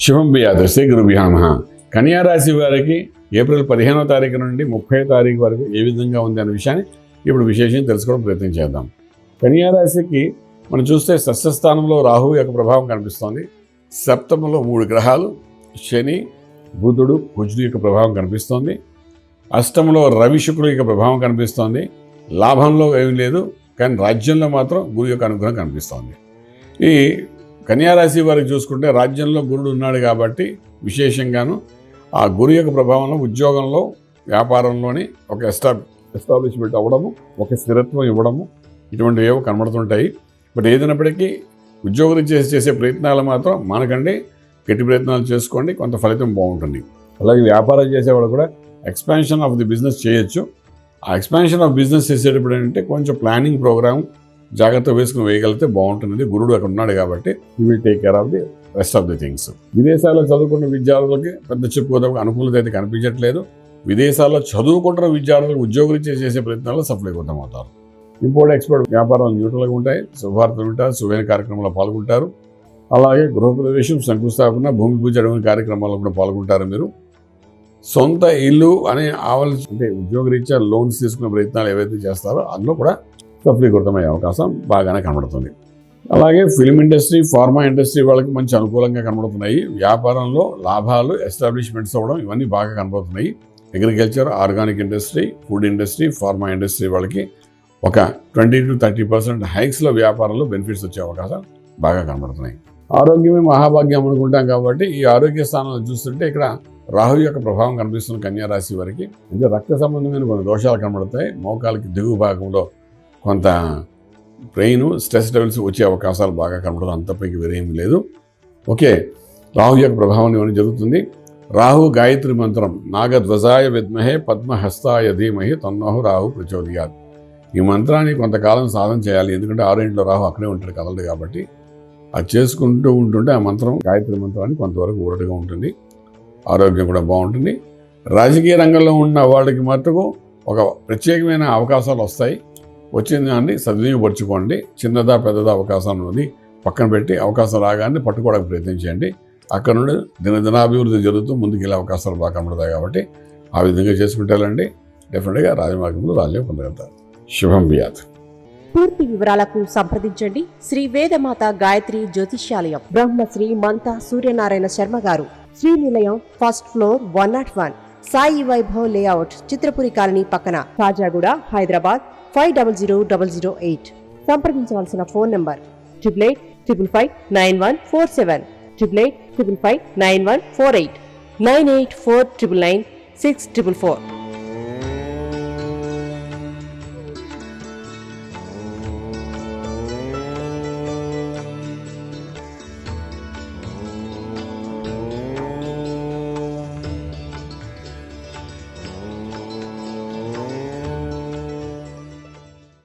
శుభం బియాదు శ్రీ గురుభ్యో నమః. కన్యా రాశి వారికి ఏప్రిల్ 15వ తారీఖు నుండి 30వ తారీఖు వరకు ఏ విధంగా ఉంది అనే విషయాన్ని ఇప్పుడు విశేషం తెలుసుకోవడం ప్రయత్నం చేద్దాం. కన్యా రాశికి మనం చూస్తే షష్ఠస్థానంలో రాహువు యొక్క ప్రభావం కనిపిస్తోంది. సప్తమంలో 3 గ్రహాలు శని, బుధుడు, కుజుడు యొక్క ప్రభావం కనిపిస్తోంది. అష్టమంలో రవి, శుక్రుడు యొక్క ప్రభావం కనిపిస్తోంది. లాభంలో ఏమీ లేదు, కానీ రాజ్యంలో మాత్రం గురు యొక్క అనుగ్రహం కనిపిస్తోంది. ఈ కన్యా రాశి వారికి చూసుకుంటే రాజ్యంలో గురుడు ఉన్నాడు కాబట్టి విశేషంగాను ఆ గురు యొక్క ప్రభావంలో ఉద్యోగంలో, వ్యాపారంలోని ఒక ఎస్టాబ్లిష్మెంట్ అవ్వడము, ఒక స్థిరత్వం ఇవ్వడము, ఇటువంటివి ఏవో కనబడుతుంటాయి. బట్ ఏదైనప్పటికీ ఉద్యోగం చేసే ప్రయత్నాలు మాత్రం మానకండి, గట్టి ప్రయత్నాలు చేసుకోండి, కొంత ఫలితం బాగుంటుంది. అలాగే వ్యాపారం చేసేవాళ్ళు కూడా ఎక్స్పాన్షన్ ఆఫ్ ది బిజినెస్ చేయొచ్చు. ఆ ఎక్స్పాన్షన్ ఆఫ్ బిజినెస్ చేసేటప్పుడు ఏంటంటే కొంచెం ప్లానింగ్ ప్రోగ్రామ్ జాగ్రత్త వేసుకుని వేయగలిగితే బాగుంటుంది. గురుడు అక్కడ ఉన్నాడు కాబట్టి he will take care of the rest of the things. విదేశాల్లో చదువుకున్న విద్యార్థులకి పెద్ద చెప్పుకోదగ్గ అనుకూలత అయితే కనిపించట్లేదు. విదేశాల్లో చదువుకుంటున్న విద్యార్థులకు ఉద్యోగులు చేసే ప్రయత్నాల్లో సఫలీకృతమవుతారు. ఇంపోర్ట్ ఎక్స్పోర్ట్ వ్యాపారాలు న్యూట్రల్గా ఉంటాయి. శుభవార్తలు ఉంటారు, శుభైన కార్యక్రమాల్లో పాల్గొంటారు. అలాగే గృహప్రవేశం, శంకుస్థాపన, భూమి పూజ అటువంటి కార్యక్రమాల్లో కూడా పాల్గొంటారు. మీరు సొంత ఇల్లు అనే అంటే ఉద్యోగరీత్యా లోన్స్ తీసుకునే ప్రయత్నాలు ఏవైతే చేస్తారో అందులో కూడా సఫలీకృతమయ్యే అవకాశం బాగానే కనబడుతుంది. అలాగే ఫిల్మ్ ఇండస్ట్రీ, ఫార్మా ఇండస్ట్రీ వాళ్ళకి మంచి అనుకూలంగా కనబడుతున్నాయి. వ్యాపారంలో లాభాలు, ఎస్టాబ్లిష్మెంట్స్ అవ్వడం ఇవన్నీ బాగా కనబడుతున్నాయి. Agriculture, organic industry, food industry, pharma industry వాళ్ళకి ఒక 20 to 30% హైక్స్లో వ్యాపారంలో బెనిఫిట్స్ వచ్చే అవకాశం బాగా కనబడుతున్నాయి. ఆరోగ్యమే మహాభాగ్యం అనుకుంటాం కాబట్టి ఈ ఆరోగ్య స్థానాలు చూస్తుంటే ఇక్కడ రాహు యొక్క ప్రభావం కనిపిస్తున్న కన్యా రాశి వారికి అంటే రక్త సంబంధమైన కొన్ని దోషాలు కనబడతాయి. మోకాలకి దిగువ భాగంలో కొంత బ్రెయిన్ స్ట్రెస్ లెవెల్స్ వచ్చే అవకాశాలు బాగా కనబడదు. అంతపైకి వేరేమీ లేదు. ఓకే, రాహు యొక్క ప్రభావం ఇవన్నీ జరుగుతుంది. రాహు గాయత్రి మంత్రం నాగధ్వజాయ విద్మహే పద్మహస్తాయ ధీమహి తన్నోహు రాహు ప్రచోదయాత్. ఈ మంత్రాన్ని కొంతకాలం సాధన చేయాలి. ఎందుకంటే 6 ఇంట్లో రాహు అక్కడే ఉంటాడు, కదలడు కాబట్టి అది చేసుకుంటూ ఉంటుంటే ఆ మంత్రం, గాయత్రి మంత్రాన్ని కొంతవరకు ఊరటగా ఉంటుంది. ఆరోగ్యం కూడా బాగుంటుంది. రాజకీయ రంగంలో ఉన్న వాళ్ళకి మట్టుకు ఒక ప్రత్యేకమైన అవకాశాలు వస్తాయి. వచ్చిన దాన్ని సద్వినియోగపరచుకోండి. చిన్నదా పెద్దదా అవకాశం ఉన్నది పక్కన పెట్టి అవకాశం రాగానే పట్టుకోవడానికి ప్రయత్నం చేయండి. అక్కడ నుండి దినాభివృద్ధి జరుగుతూ ముందుకు వెళ్ళే అవకాశాలు బాగా కనబడతాయి కాబట్టి ఆ విధంగా చేసుకుంటారండి. డెఫినెట్గా రాజమార్గంలో రాజ్యం పొందగలుగుతారు. శుభం బియాత్. పూర్తి వివరాలకు సంప్రదించండి శ్రీ వేదమాత గాయత్రి జ్యోతిష్యాలయం, బ్రహ్మశ్రీ మంతా సూర్యనారాయణ శర్మ గారు, Srinilayam, first floor, 101, Sai Vaibhav layout, Chitrapuri colony పక్కన, కాజాగూడ, హైదరాబాద్ 500008. సంప్రదించవలసిన ఫోన్ నంబర్ 8855559147, 8855559148, 9849996644.